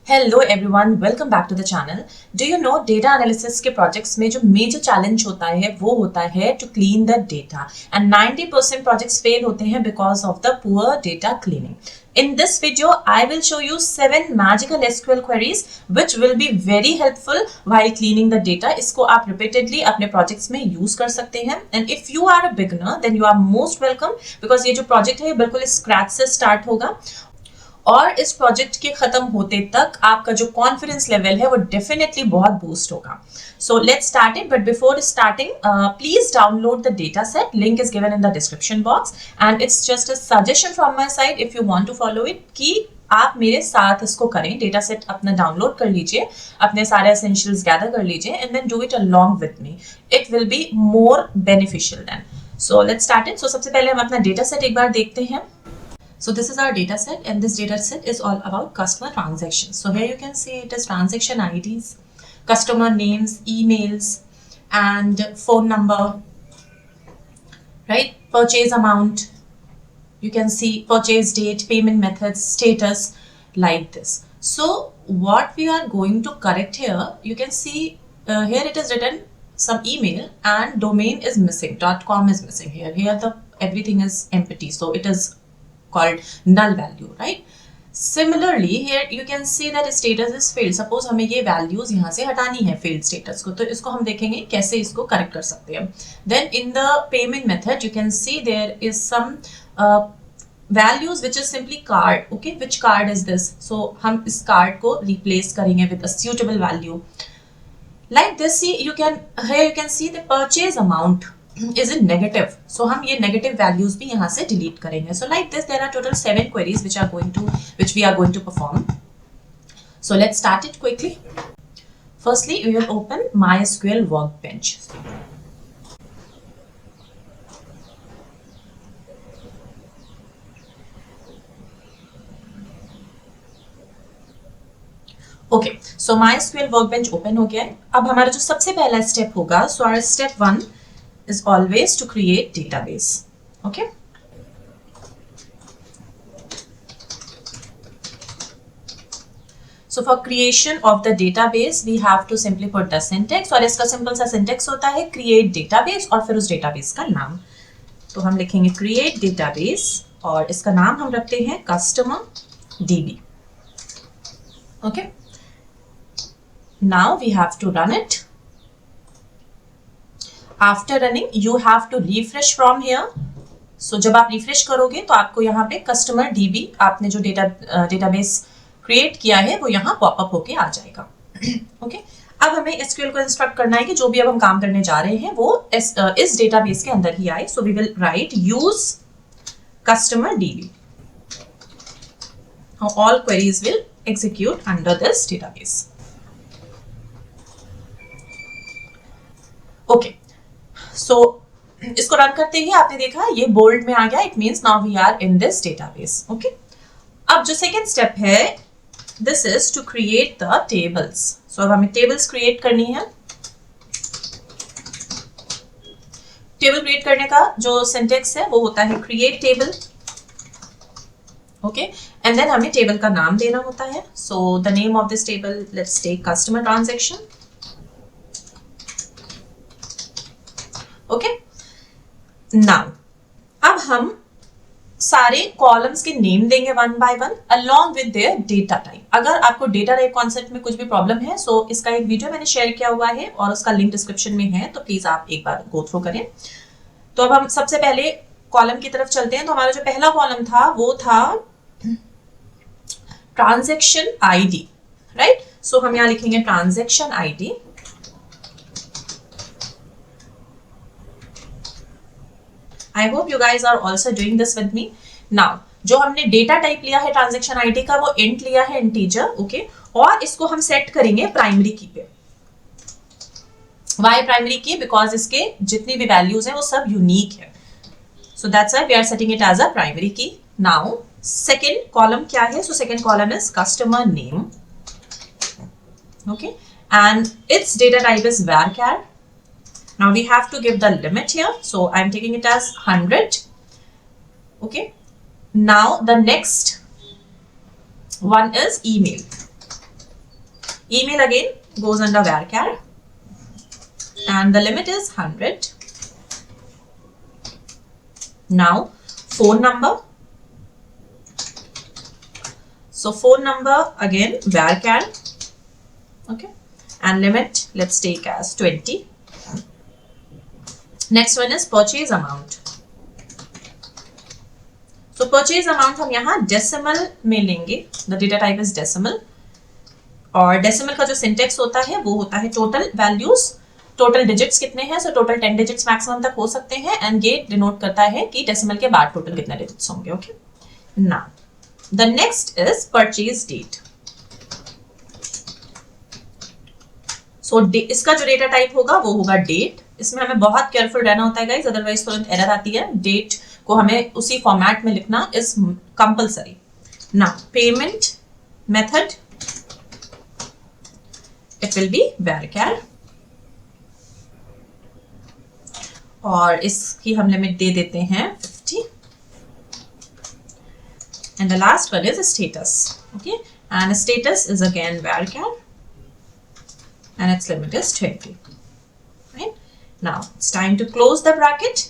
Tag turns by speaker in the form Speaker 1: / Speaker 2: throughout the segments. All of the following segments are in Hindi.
Speaker 1: Hello everyone, welcome back to the channel. Do you know data analysis के प्रोजेक्ट्स में जो मेजर चैलेंज होता है वो होता है to clean the data and 90% projects fail होते हैं because of the poor data cleaning. In this video, I will show you 7 magical SQL queries which will be very helpful while cleaning the data. इसको आप repeatedly अपने projects में use कर सकते हैं. And if you are a beginner, then you are most welcome because ये जो project है बिल्कुल scratch से start होगा. और इस प्रोजेक्ट के खत्म होते तक आपका जो कॉन्फिडेंस लेवल है वो डेफिनेटली बहुत बूस्ट होगा. So let's start it, but before starting please download the data set. Link is given in the description box and it's just a suggestion from my side if you want to follow it कि आप मेरे साथ इसको करें. डेटा सेट अपना डाउनलोड कर लीजिए, अपने सारे एसेंशियल्स गैदर कर लीजिए and then do it along with me. It will be more beneficial then. So let's start it. So सबसे पहले हम अपना डेटा सेट एक बार देखते हैं. So this is our data set and this data set is all about customer transactions. So here you can see it is transaction IDs, customer names, emails and phone number, right? Purchase amount, you can see purchase date, payment methods, status, like this. So what we are going to correct here, you can see here it is written some email and domain is missing, .com is missing here. Here the everything is empty, so it is called null value, right? Similarly here you can see that status is failed. Suppose हमें ये values यहाँ से हटानी है failed status को, तो इसको हम देखेंगे कैसे इसको correct कर सकते हैं. Then in the payment method you can see there is some values which is simply card. Okay, which card is this? So हम इस card को replace करेंगे with a suitable value. Like this, see you can here you can see the purchase amount is in negative, so हम ये negative values भी यहाँ से delete करेंगे. So like this there are total 7 queries which we are going to perform. So let's start it quickly. Firstly we will open MySQL Workbench. Okay, so MySQL Workbench open हो गया है. अब हमारा जो सबसे पहला step होगा, so our step 1 is always to create database. Okay, so for creation of the database we have to simply put the syntax. और इसका सिंपल सा syntax होता है create database और फिर उस database का नाम. तो हम लिखेंगे create database और इसका नाम हम रखते हैं customer db. Okay, now we have to run it. After running you have to refresh from here. So जब आप refresh करोगे तो आपको यहाँ पे customer DB आपने जो database create किया है वो यहाँ pop up होके आ जाएगा. Okay, अब हमें SQL को instruct करना है कि जो भी अब हम काम करने जा रहे हैं वो इस database के अंदर ही आए. So we will write use customer DB. Now all queries will execute under this database. Okay, so इसको रन करते ही आपने देखा ये बोल्ड में आ गया. It means now we are in this database. Okay, अब जो सेकेंड स्टेप है this is to create the tables. So अब हमें टेबल्स क्रिएट करनी है. टेबल क्रिएट करने का जो सिंटेक्स है वो होता है create table. Okay, and then हमें टेबल का नाम देना होता है. So the name of this table, let's take customer transaction. Okay, now अब हम सारे कॉलम्स के नेम देंगे one by one along with their data type. अगर आपको डेटा टाइप कॉन्सेप्ट में कुछ भी प्रॉब्लम है सो इसका एक वीडियो मैंने शेयर किया हुआ है और उसका लिंक डिस्क्रिप्शन में है, तो प्लीज आप एक बार गो थ्रू करें. तो अब हम सबसे पहले कॉलम की तरफ चलते हैं. तो हमारा जो पहला कॉलम था वो था ट्रांजैक्शन आईडी, राइट? सो हम यहाँ लिखेंगे transaction ID. I hope you guys are also doing this with me. Now, जो हमने डेटा टाइप लिया है ट्रांजैक्शन आईडी का वो इंट लिया है, इंटीजर. ओके, और इसको हम सेट करेंगे प्राइमरी की पे. वाई प्राइमरी की? बिकॉज इसके जितनी भी वैल्यूज हैं वो सब यूनिक है. So that's why we are setting it as a primary key. Now second column क्या है? So second column is customer name. Okay, and its data type is varchar. Now we have to give the limit here, so I'm taking it as 100. Okay, now the next one is email. Email again goes under varchar and the limit is 100. Now phone number. So phone number again varchar, okay, and limit let's take as 20. Next one is purchase amount. So purchase amount हम यहाँ decimal में लेंगे. The data type is decimal. और decimal का जो syntax होता है वो होता है total values. Total digits कितने हैं? So total 10 digits maximum तक हो सकते हैं and ये denote करता है कि decimal के बाद total कितने digits होंगे. Okay. Now the next is purchase date. So इसका जो data type होगा वो होगा date. इसमें हमें बहुत केयरफुल रहना होता है गाइस, अदरवाइज तुरंत एरर आती है. डेट को हमें उसी फॉर्मेट में लिखना is compulsory. Now payment method it will B varchar और इसकी हम लिमिट दे देते हैं 50. And the last one is status. Okay, and status is again varchar and its limit is 20. Right? Now it's time to close the bracket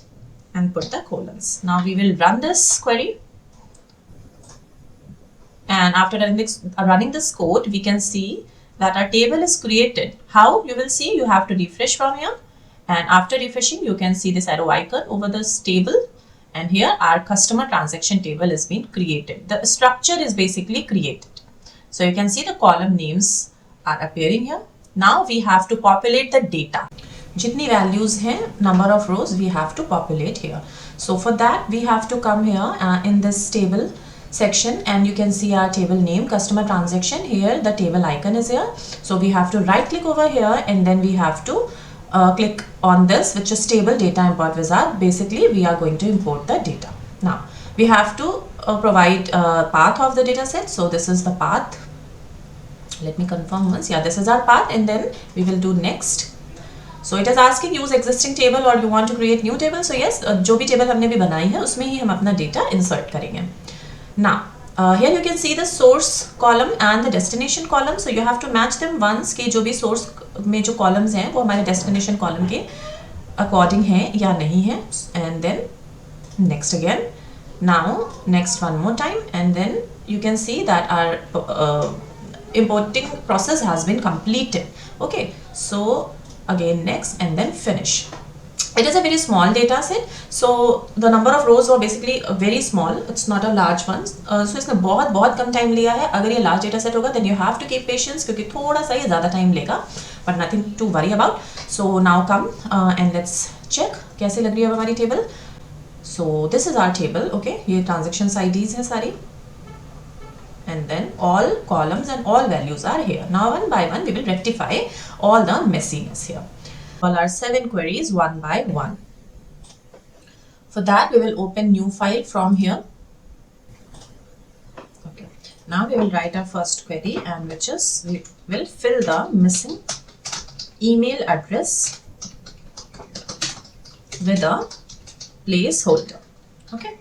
Speaker 1: and put the colons. Now we will run this query, and after running this code we can see that our table is created. How you will see? You have to refresh from here, and after refreshing you can see this arrow icon over this table, and here our customer transaction table is being created. The structure is basically created. So you can see the column names are appearing here. Now we have to populate the data. जितनी values हैं, number of rows we have to populate here. So for that we have to come here in this table section, and you can see our table name, customer transaction. Here the table icon is here. So we have to right click over here and then we have to click on this, which is table data import wizard. Basically we are going to import the data. Now we have to provide path of the data set. So this is the path. Let me confirm once. Yeah, this is our path, and then we will do next. So it is asking use existing table or you want to create new table. So yes, जो भी table हमने भी बनाई है उसमें ही हम अपना data insert करेंगे. Now here you can see the source column and the destination column. So you have to match them once कि जो भी source में जो columns हैं वो हमारे destination column के according हैं या नहीं हैं. And then next again. Now next one more time, and then you can see that our importing process has been completed. Okay, so again next and then finish. It is a very small data set, so the number of rows were basically very small. It's not a large one. So इसने बहुत कम time लिया है. अगर ये large data set होगा then you have to keep patience क्योंकि थोड़ा सा ये ज़्यादा time लेगा, but nothing to worry about. So now come and let's check कैसे लग रही है हमारी table. So this is our table. Okay, ये transactions IDs हैं सारी. And then all columns and all values are here. Now one by one we will rectify all the messiness here. All our 7 queries one by one. For that we will open new file from here. Okay. Now we will write our first query, and which is we will fill the missing email address with a placeholder. Okay.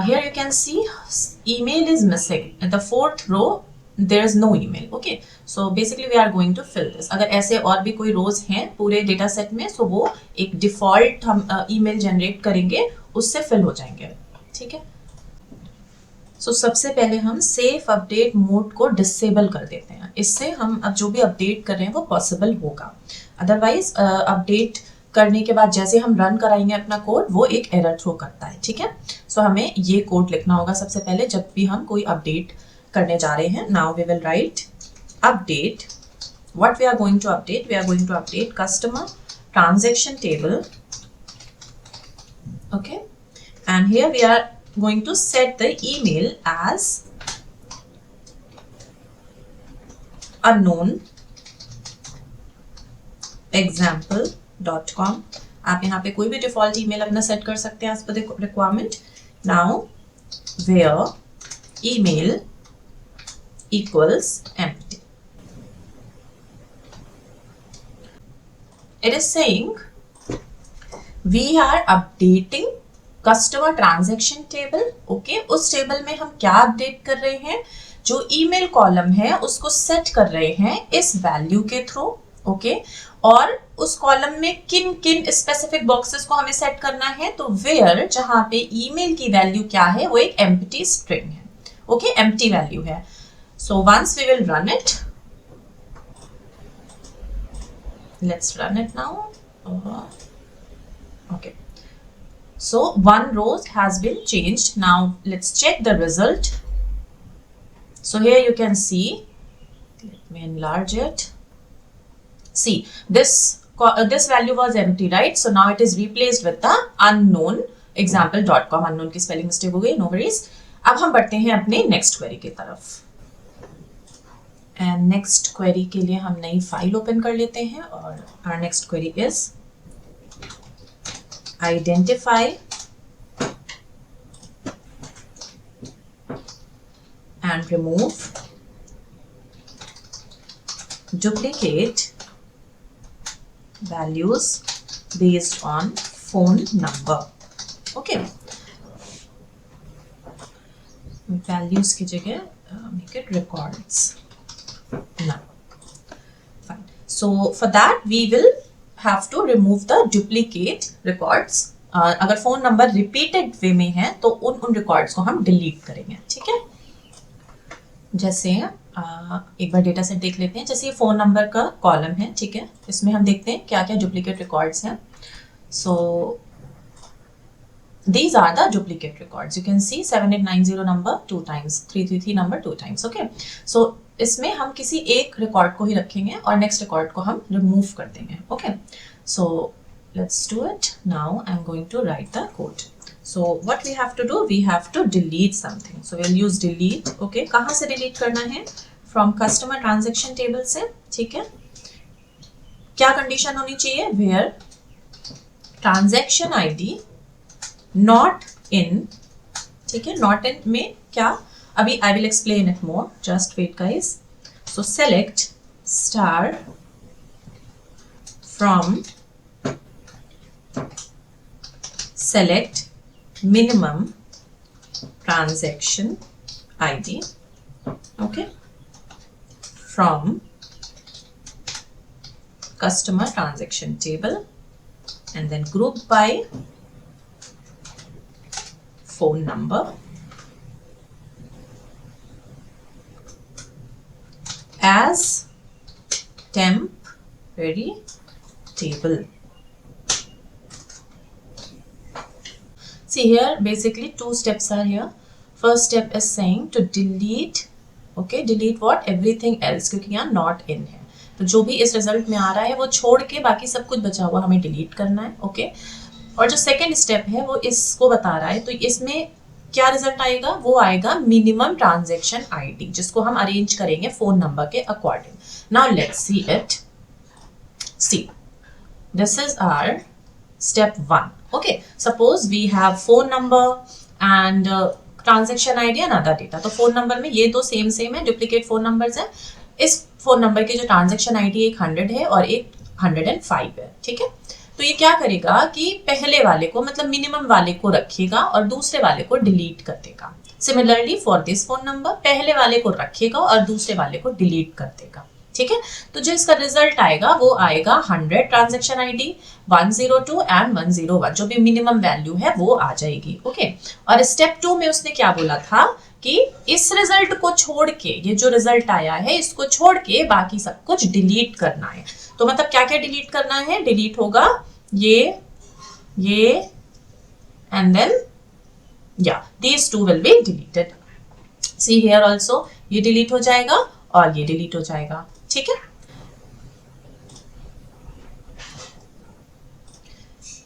Speaker 1: Here you can see email is missing. At the 4th row there is no email. Okay, so basically we are going to fill this. अगर ऐसे और भी कोई rows हैं पूरे data set में, so वो एक default हम email generate करेंगे, उससे fill हो जाएंगे. ठीक है. So सबसे पहले हम safe update mode को disable कर देते हैं. इससे हम अब जो भी update कर रहे हैं वो possible होगा. Otherwise update करने के बाद जैसे हम रन कराएंगे अपना कोड वो एक एरर थ्रो करता है. ठीक है. सो हमें ये कोड लिखना होगा सबसे पहले जब भी हम कोई अपडेट करने जा रहे हैं. Now we will write update. What we are going to update? We are going to update customer transaction table. Okay, and here we are going to set the email as unknown example.com. आप यहाँ पे कोई भी डिफॉल्ट ईमेल अपना सेट कर सकते हैं as per the requirement. Now where email equals empty. It is saying we are updating customer transaction table. Okay, उस टेबल में हम क्या अपडेट कर रहे हैं? जो ईमेल कॉलम है उसको सेट कर रहे हैं इस वैल्यू के थ्रू, ओके। और उस कॉलम में किन किन स्पेसिफिक बॉक्सेस को हमें सेट करना है, तो वेयर जहां पे ईमेल की वैल्यू क्या है वो एक एम्प्टी स्ट्रिंग है, ओके, एम्प्टी वैल्यू है। So once we will run it, let's run it now, okay. So one row has been changed. Now let's check the result. So here you can see, let me enlarge it. See, this value was empty, right? So now it is replaced with the unknown example.com. unknown की spelling mistake हो गई, no worries. अब हम बढ़ते हैं अपने next query की तरफ. And next query के लिए हम नई फाइल ओपन कर लेते हैं और our next query is identify and remove duplicate values based on phone number, okay. values की जगह make it records now, fine. So for that we will have to remove the duplicate records. अगर फोन नंबर रिपीटेड वे में है तो उन रिकॉर्ड्स को हम डिलीट करेंगे, ठीक है। जैसे एक बार डेटा सेट देख लेते हैं। जैसे ये फोन नंबर का कॉलम है, ठीक है, इसमें हम देखते हैं क्या क्या डुप्लीकेट रिकॉर्ड्स हैं। सो these are the duplicate records. You can see 7890 number 2 times, 333 number 2 times, okay. So इसमें हम किसी एक रिकॉर्ड को ही रखेंगे और नेक्स्ट रिकॉर्ड को हम रिमूव कर देंगे, okay. So let's do it now. I am going to write the code. So what we have to do, we have to delete something. So will use delete, okay. कहाँ से डिलीट करना है? फ्रॉम कस्टमर ट्रांजेक्शन टेबल से, ठीक है। क्या कंडीशन होनी चाहिए? Where transaction ID not in, ठीक है। नॉट इन में क्या, अभी I will explain it more, just wait guys. So select star from select minimum transaction ID, okay, from customer transaction table and then group by phone number as temporary table. See here, basically two steps are here. First step is saying to delete, okay, delete what? Everything else, क्योंकि यहाँ not in है, तो जो भी इस रिजल्ट में आ रहा है वो छोड़ के बाकी सब कुछ बचा हुआ हमें डिलीट करना है, ओके। और जो सेकेंड स्टेप है वो इसको बता रहा है, तो इसमें क्या रिजल्ट आएगा? वो आएगा मिनिमम ट्रांजेक्शन आईडी, जिसको हम अरेंज करेंगे फोन नंबर के according. Now let's see it. See, this is our step 1, okay. Suppose we have phone number and transaction ID and other data. तो phone number में ये दो सेम है, डुप्लीकेट फोन नंबर्स हैं। इस फोन नंबर की जो ट्रांजेक्शन आईडी एक 100 है और एक 105 है, ठीक है। तो ये क्या करेगा कि पहले वाले को, मतलब मिनिमम वाले को रखेगा और दूसरे वाले को डिलीट कर देगा। Similarly for this phone number, पहले वाले को रखेगा और दूसरे वाले को डिलीट कर देगा, ठीक है। तो जो इसका रिजल्ट आएगा वो आएगा 100 ट्रांजेक्शन आईडी, 102 एंड 101, जो भी मिनिमम वैल्यू है वो आ जाएगी, ओके। और स्टेप 2 में उसने क्या बोला था कि इस रिजल्ट को छोड़ के, ये जो रिजल्ट आया है इसको छोड़ के बाकी सब कुछ डिलीट करना है। तो मतलब क्या क्या डिलीट करना है? डिलीट होगा ये एंड देन या these two will be deleted. See here also, ये डिलीट हो जाएगा और ये डिलीट हो जाएगा, ठीक है।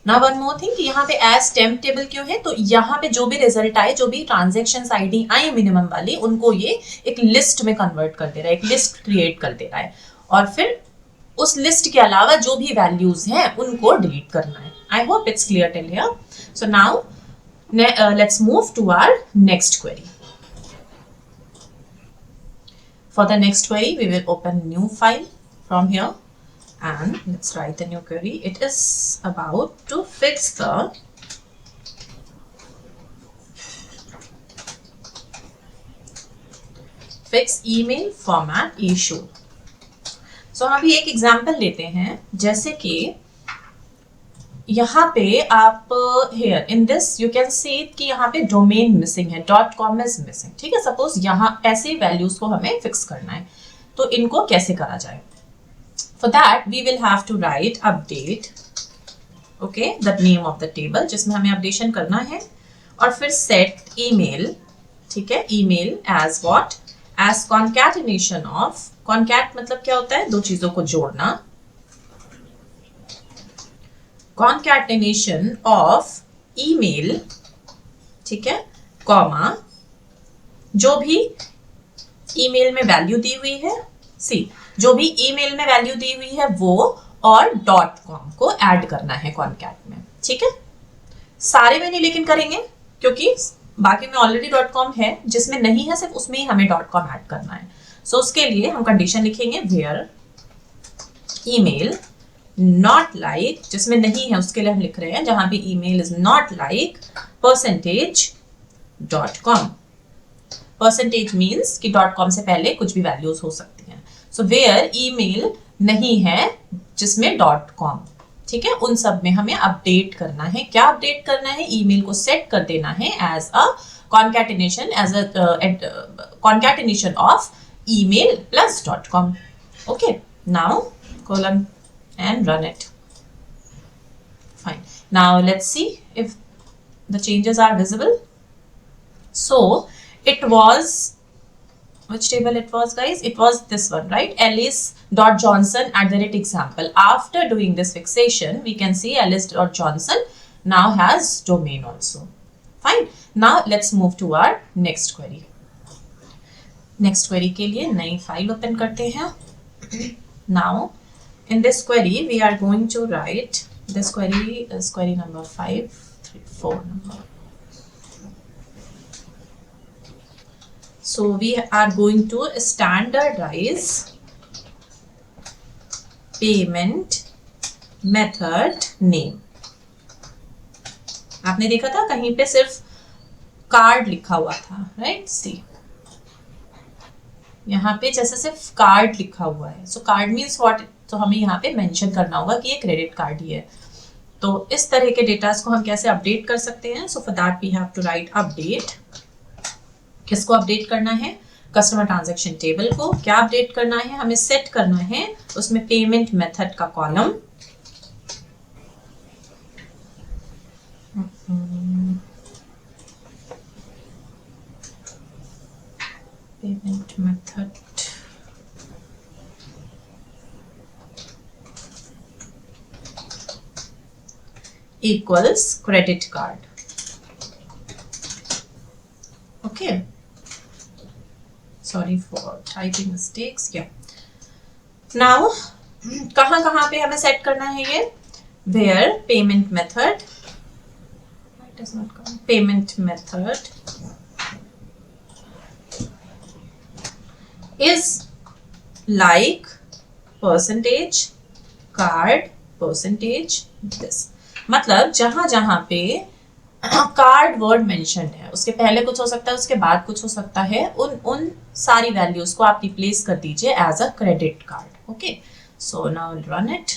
Speaker 1: Now one more thing कि यहाँ पे as temp टेबल क्यों है? तो यहाँ पे जो भी रिजल्ट आए, जो भी ट्रांजेक्शन आईडी आई मिनिमम वाली, उनको ये एक लिस्ट में कन्वर्ट कर दे रहा है, एक लिस्ट क्रिएट कर दे रहा है और फिर उस लिस्ट के अलावा जो भी वैल्यूज हैं उनको डिलीट करना है। I hope it's clear till here. So now let's move to our next query. For the next query, we will open new file from here and let's write the new query. It is about to fix the fix email format issue. So हम अभी एक एग्जांपल लेते हैं, जैसे कि यहाँ पे आप here in this you can see कि यहाँ पे डोमेन मिसिंग है, .com इज मिसिंग। ठीक है, सपोज यहाँ ऐसे वैल्यूज को हमें फिक्स करना है, तो इनको कैसे करा जाए? For that we will have to write update, okay, the name of the table जिसमें हमें अपडेशन करना है, और फिर सेट ईमेल, ठीक है, email as what, as concatenation of, concat मतलब क्या होता है? दो चीजों को जोड़ना, कॉन्कैटिनेशन ऑफ ईमेल, ठीक है, कॉमा जो भी ईमेल में वैल्यू दी हुई है, सी जो भी ईमेल में वैल्यू दी हुई है वो, और .com को ऐड करना है कॉन्कैट में। ठीक है, सारे में नहीं लेकिन करेंगे, क्योंकि बाकी में ऑलरेडी .com है, जिसमें नहीं है सिर्फ उसमें ही हमें .com ऐड करना है। सो उसके लिए हम कंडीशन लिखेंगे वेयर ईमेल नॉट लाइक, जिसमें नहीं है उसके लिए हम लिख रहे हैं जहां भी email is not like %.com। Percentage means कि .com से पहले कुछ भी वैल्यूज हो सकती हैं। सो वेयर ईमेल नहीं है जिसमें .com, ठीक है, उन सब में हमें अपडेट करना है। क्या अपडेट करना है? ईमेल को सेट कर देना है as a concatenation, as a concatenation of email plus .com. Okay, now colon and run it. Fine. Now let's see if the changes are visible. So it was, which table it was, guys? It was this one, right? Alice.Johnson @example. After doing this fixation, we can see Alice.Johnson now has domain also. Fine. Now let's move to our next query. Next query के लिए नई फाइल ओपन करते हैं। Now in this query we are going to write, this query is query number 534 number. So we are going to standardise payment method name. आपने देखा था कहीं पे सिर्फ कार्ड लिखा हुआ था, राइट? सी यहाँ पे जैसे सिर्फ कार्ड लिखा हुआ है, सो कार्ड मीन्स व्हाट, तो हमें यहाँ पे मेंशन करना होगा कि ये क्रेडिट कार्ड ही है। तो इस तरह के डेटास को हम कैसे अपडेट कर सकते हैं? So for that we have to write update. किसको अपडेट करना है? कस्टमर ट्रांजैक्शन टेबल को। क्या अपडेट करना है? हमें सेट करना है उसमें पेमेंट मेथड का column, payment method equals credit card. Okay, sorry for typing mistakes. Yeah, now कहाँ पे हमें सेट करना है ये? where payment method, it does not come, payment method is like percentage card percentage this। मतलब जहां जहां पे कार्ड वर्ड मेंशन्ड है उसके पहले कुछ हो सकता है, उसके बाद कुछ हो सकता है, उन सारी वैल्यूज को आप रिप्लेस कर दीजिए as a credit card. Okay, so now run it.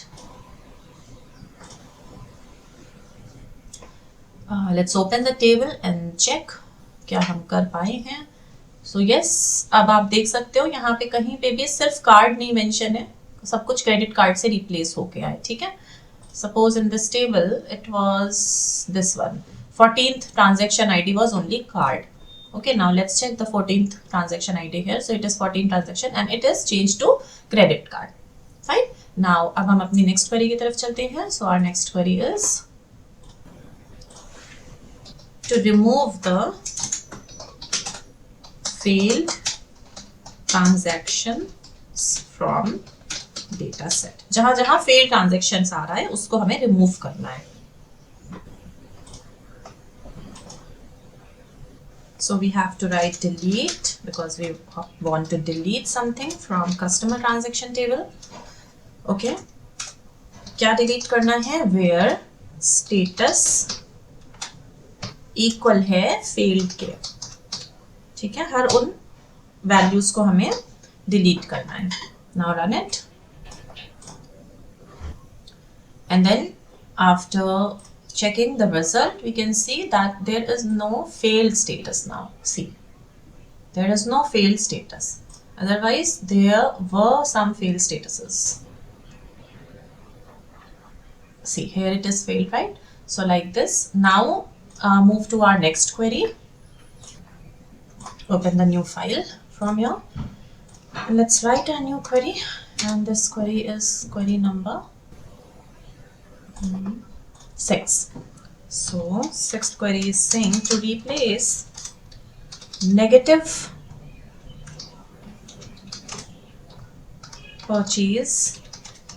Speaker 1: Let's open the table and check क्या हम कर पाए हैं। सो यस, अब आप देख सकते हो यहाँ पे कहीं पे भी सिर्फ कार्ड नहीं मेंशन है, सब कुछ क्रेडिट कार्ड से रिप्लेस हो गया है। ठीक है, suppose in this table it was this one, 14th transaction ID was only card. Okay, now let's check the 14th transaction ID here. So it is 14th transaction and it is changed to credit card. Fine. Now अब हम अपनी next query की तरफ चलते हैं. So our next query is to remove the failed transactions from data set. जहां जहां failed transactions आ रहा है उसको हमें remove करना है. So we have to write delete because we want to delete something from customer transaction table. Okay, क्या delete करना है? Where status equal है failed के. ठीक है, हर उन वैल्यूज को हमें डिलीट करना है. Now run it and then after checking the result we can see that there is no failed status. Now see, there is no failed status, otherwise there were some failed statuses. See, here it is failed, right? So like this. Now move to our next query. Open the new file from here and let's write a new query, and this query is query number 6. So sixth query is saying to replace negative purchase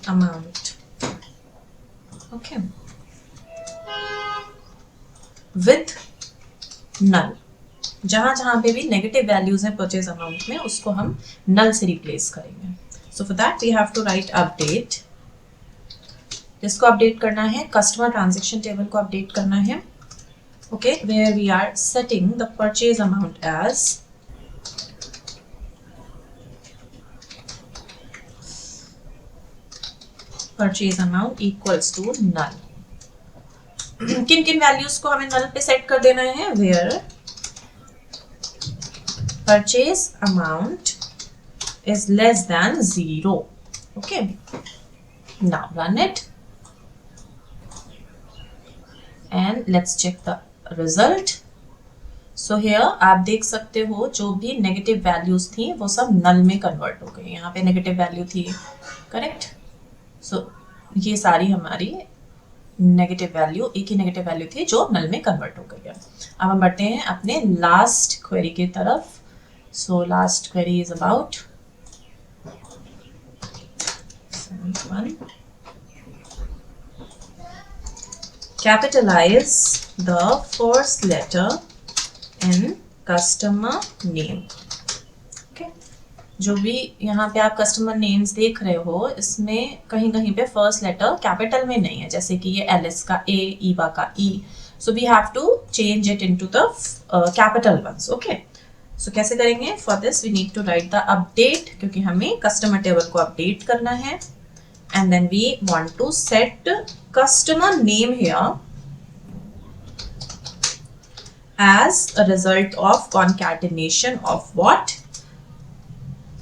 Speaker 1: amount, okay, with null. जहां पे भी नेगेटिव वैल्यूज हैं परचेज अमाउंट में, उसको हम नल से रिप्लेस करेंगे. So for that we have to write update. इसको अपडेट करना है, कस्टमर ट्रांजैक्शन टेबल को अपडेट करना है. Okay, where we are setting the purchase amount as purchase amount equals to null. किन किन वैल्यूज को हमें नल पे सेट कर देना है? Where purchase amount is less than 0. Okay, now run it and let's check the result. So here आप देख सकते हो जो भी नेगेटिव वैल्यूज थी वो सब नल में कन्वर्ट हो गई. यहाँ पे नेगेटिव वैल्यू थी, करेक्ट. सो ये सारी हमारी नेगेटिव वैल्यू, एक ही नेगेटिव वैल्यू थी जो नल में कन्वर्ट हो गई है. अब हम बढ़ते हैं अपने लास्ट क्वेरी की तरफ. So last query is about 1. Capitalize the first letter in customer name. Okay. जो भी यहाँ पे आप कस्टमर नेम्स देख रहे हो, इसमें कहीं कहीं पे फर्स्ट लेटर कैपिटल में नहीं है, जैसे कि ये एलिस का ए, ईवा का ई. So we have to change it into the capital ones. Okay. So कैसे करेंगे? For this we need to write the update, क्योंकि हमें कस्टमर टेबल को अपडेट करना है. And then we want to set customer name here as a result of concatenation of what.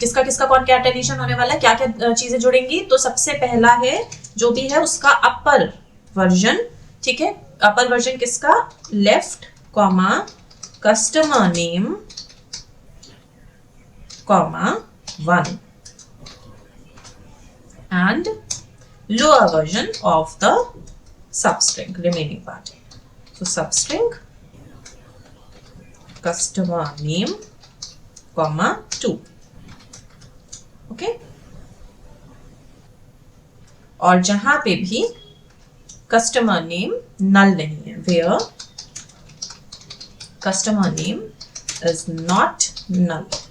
Speaker 1: किसका किसका कॉन्कैटिनेशन होने वाला है, क्या क्या चीजें जुड़ेंगी? तो सबसे पहला है जो भी है उसका अपर वर्जन. ठीक है, अपर वर्जन किसका? Left comma customer name comma 1 and lower version of the substring, remaining part. So substring customer name comma 2. Okay, और जहां पे भी कस्टमर नेम नल नहीं है, where customer name is not null.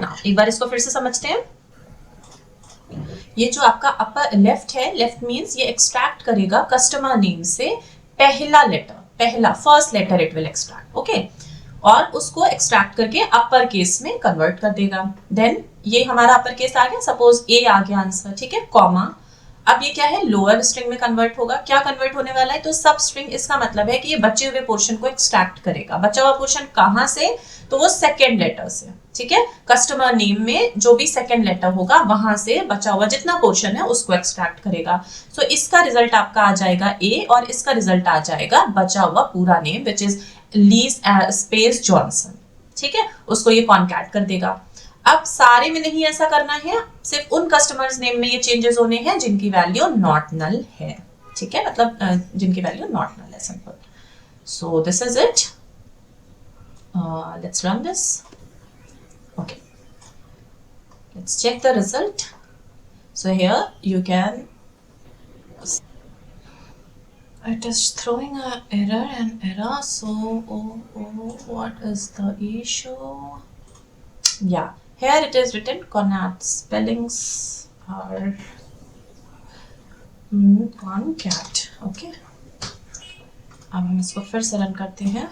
Speaker 1: ना एक बार इसको फिर से समझते हैं. ये जो आपका अपर लेफ्ट है, लेफ्ट मींस ये एक्सट्रैक्ट करेगा कस्टमर नेम से पहला लेटर, पहला first letter it will extract. Okay, और उसको एक्सट्रैक्ट करके अपर केस में कन्वर्ट कर देगा. देन ये हमारा अपर केस आ गया, सपोज ए आ गया आंसर. ठीक है, कॉमा. अब ये क्या है? लोअर स्ट्रिंग में कन्वर्ट होगा. क्या कन्वर्ट होने वाला है? तो सब स्ट्रिंग. इसका मतलब है कि ये बचे हुए पोर्शन को एक्सट्रैक्ट करेगा. बचा हुआ पोर्शन कहां से? तो वो सेकेंड लेटर से. ठीक है, कस्टमर नेम में जो भी सेकेंड लेटर होगा वहां से बचा हुआ जितना पोर्शन है उसको एक्सट्रैक्ट करेगा. सो इसका रिजल्ट आपका आ जाएगा ए, और इसका रिजल्ट आ जाएगा बचा हुआ पूरा name which is lease space Johnson. ठीक है, उसको ये कॉन्कैट कर देगा. अब सारे में नहीं ऐसा करना है, सिर्फ उन कस्टमर्स नेम में ये चेंजेस होने हैं जिनकी वैल्यू नॉट नल है. ठीक है, मतलब जिनकी वैल्यू नॉट नल है, simple. So this is it. Let's run this. Okay, let's check the result. So here you can, it is throwing an error. So what is the issue? Yeah, here it is written Concat. Spellings are Concat. Okay, अब हम इसको फिर से रन करते हैं.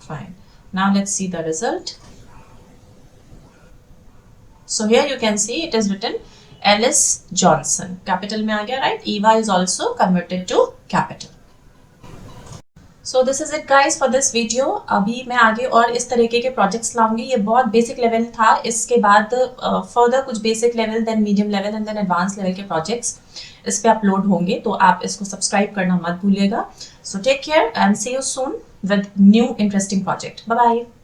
Speaker 1: Fine. Now let's see the result. So here you can see it is written Ellis Johnson. Capital में आ गया, right? Eva is also converted to capital. So this is it guys for this video. अभी मैं आगे और इस तरीके के प्रोजेक्ट्स लाऊंगी. ये बहुत बेसिक लेवल था. इसके बाद फर्दर कुछ basic level, then medium level and then advance level के प्रोजेक्ट्स इस पे अपलोड होंगे. तो आप इसको सब्सक्राइब करना मत भूलिएगा. So take care and see you soon with new interesting project. Bye bye.